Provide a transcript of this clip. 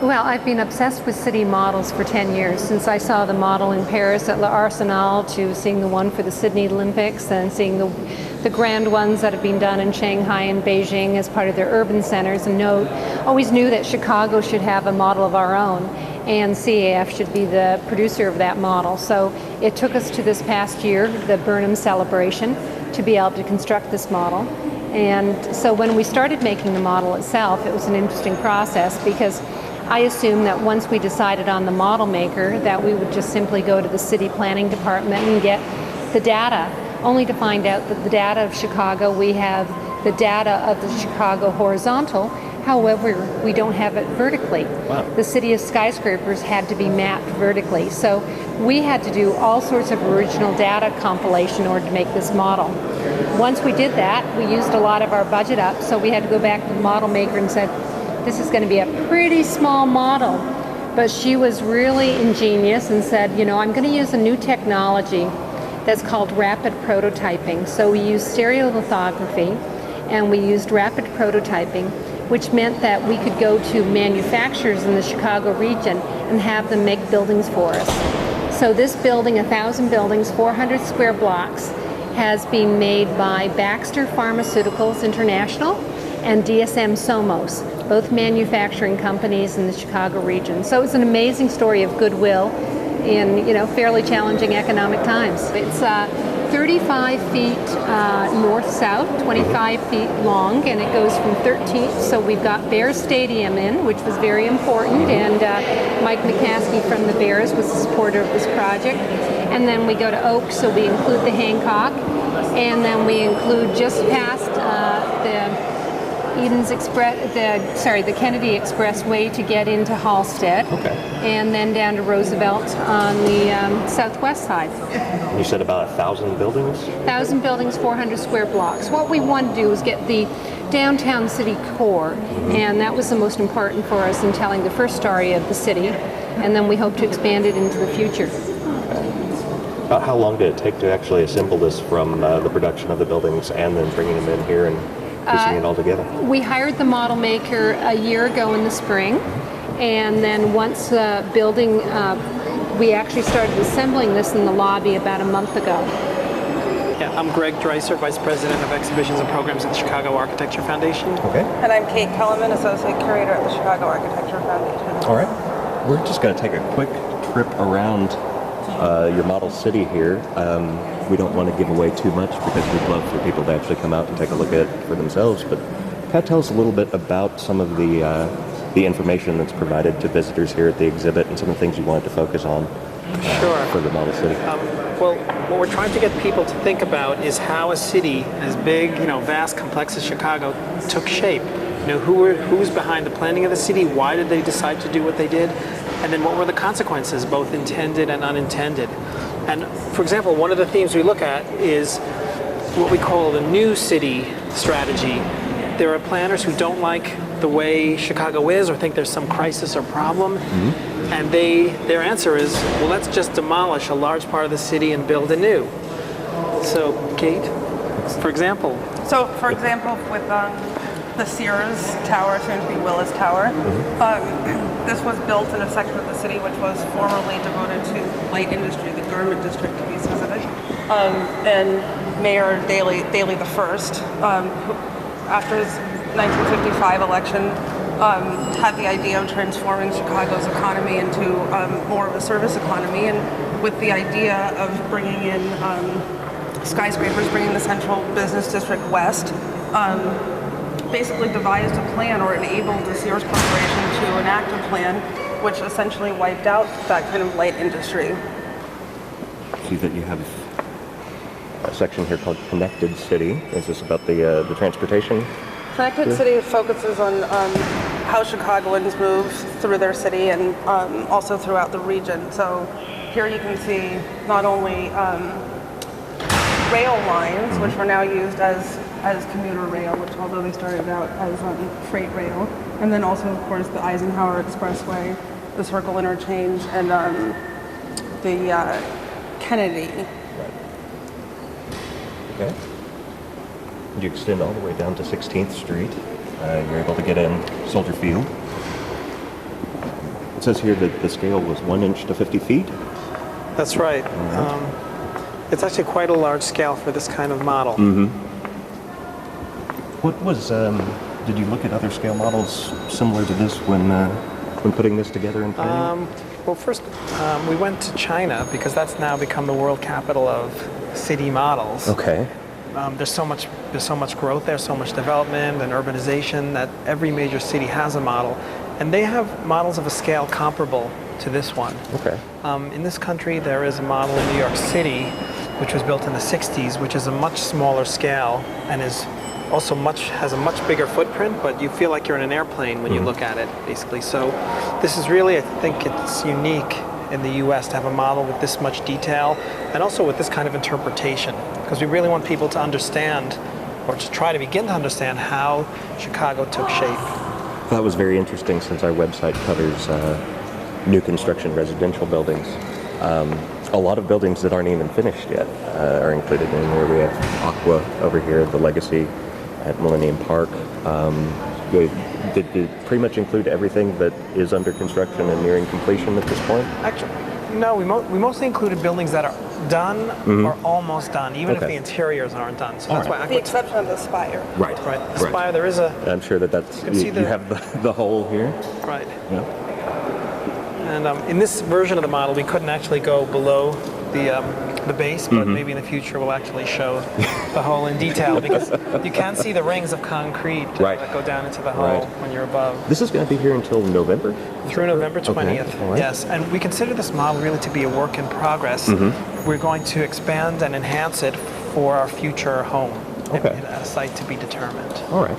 Well, I've been obsessed with city models for 10 years, since I saw the model in Paris at L'Arsenal to seeing the one for the Sydney Olympics and seeing the grand ones that have been done in Shanghai and Beijing as part of their urban centers, and always knew that Chicago should have a model of our own, and CAF should be the producer of that model. So it took us to this past year, the Burnham celebration, to be able to construct this model. And so when we started making the model itself, it was an interesting process, because I assumed that once we decided on the model maker, that we would just simply go to the city planning department and get the data, only to find out that the data of Chicago, we have the data of the Chicago horizontal, however, we don't have it vertically. Wow. The city of skyscrapers had to be mapped vertically. So we had to do all sorts of original data compilation in order to make this model. Once we did that, we used a lot of our budget up, so we had to go back to the model maker and said, this is going to be a pretty small model. But she was really ingenious and said, I'm going to use a new technology that's called rapid prototyping. So we used stereolithography and we used rapid prototyping, which meant that we could go to manufacturers in the Chicago region and have them make buildings for us. So this building, 1,000 buildings, 400 square blocks, has been made by Baxter Pharmaceuticals International and DSM Somos, both manufacturing companies in the Chicago region. So it's an amazing story of goodwill in fairly challenging economic times. It's 35 feet north-south, 25 feet long, and it goes from 13th. So we've got Bears Stadium in, which was very important, and Mike McCaskey from the Bears was a supporter of this project. And then we go to Oak, so we include the Hancock, and then we include just past the the Kennedy Expressway to get into Halsted, and then down to Roosevelt on the southwest side. You said about 1,000 buildings? 1,000 buildings, 400 square blocks. What we wanted to do was get the downtown city core, and that was the most important for us in telling the first story of the city, and then we hope to expand it into the future. About how long did it take to actually assemble this from the production of the buildings and then bringing them in here and piecing it all together? We hired the model maker a year ago in the spring, and then once the building, we actually started assembling this in the lobby about a month ago. Yeah, I'm Greg Dreiser, Vice President of Exhibitions and Programs at the Chicago Architecture Foundation. Okay. And I'm Kate Kellerman, Associate Curator at the Chicago Architecture Foundation. All right. We're just going to take a quick trip around your model city here. We don't want to give away too much because we'd love for people to actually come out and take a look at it for themselves. But kind of tell us a little bit about some of the information that's provided to visitors here at the exhibit and some of the things you wanted to focus on for the model city. Well, what we're trying to get people to think about is how a city as big, vast, complex as Chicago took shape. Who's behind the planning of the city? Why did they decide to do what they did? And then what were the consequences, both intended and unintended? And for example, one of the themes we look at is what we call the new city strategy. There are planners who don't like the way Chicago is or think there's some crisis or problem. Mm-hmm. And their answer is, well, let's just demolish a large part of the city and build anew. So, Kate, for example. So, for example, with the Sears Tower, soon to be Willis Tower, this was built in a section of the city which was formerly devoted to light industry, the garment district to be specific. And Mayor Daley the First, after his 1955 election, had the idea of transforming Chicago's economy into more of a service economy, and with the idea of bringing in skyscrapers, bringing the central business district west, basically devised a plan or enabled the Sears Corporation to enact a plan which essentially wiped out that kind of light industry. See that you have a section here called Connected City. Is this about the transportation? Connected City focuses on how Chicagoans move through their city and also throughout the region. So here you can see not only rail lines, which are now used as commuter rail, which although they started out as freight rail, and then also, of course, the Eisenhower Expressway, the Circle Interchange, and the Kennedy. Right. Okay. You extend all the way down to 16th Street. You're able to get in Soldier Field. It says here that the scale was 1 inch to 50 feet. That's right. It's actually quite a large scale for this kind of model. What was? Did you look at other scale models similar to this when putting this together and planning? Well, first we went to China because that's now become the world capital of city models. Okay. There's so much growth there, so much development and urbanization that every major city has a model, and they have models of a scale comparable to this one. Okay. In this country, there is a model in New York City, which was built in the 60s, which is a much smaller scale and is also has a much bigger footprint, but you feel like you're in an airplane when you look at it, basically. So this is really, I think it's unique in the US to have a model with this much detail and also with this kind of interpretation, because we really want people to understand, or to try to begin to understand, how Chicago took shape. That was very interesting since our website covers new construction residential buildings. A lot of buildings that aren't even finished yet are included in here. We have Aqua over here, the Legacy at Millennium Park. Did it pretty much include everything that is under construction and nearing completion at this point? Actually, no, we mostly included buildings that are done or almost done, even if the interiors aren't done. So that's why The exception of the spire. Right. Right. The spire, there is a... I'm sure that's... You have the hole here. Right. Yeah. And in this version of the model, we couldn't actually go below the base, but maybe in the future we'll actually show the hole in detail, because you can see the rings of concrete that go down into the hole when you're above. This is going to be here until November? Through November 20th, Okay. All right. yes. And we consider this model really to be a work in progress. We're going to expand and enhance it for our future home, Okay. in a site to be determined. All right.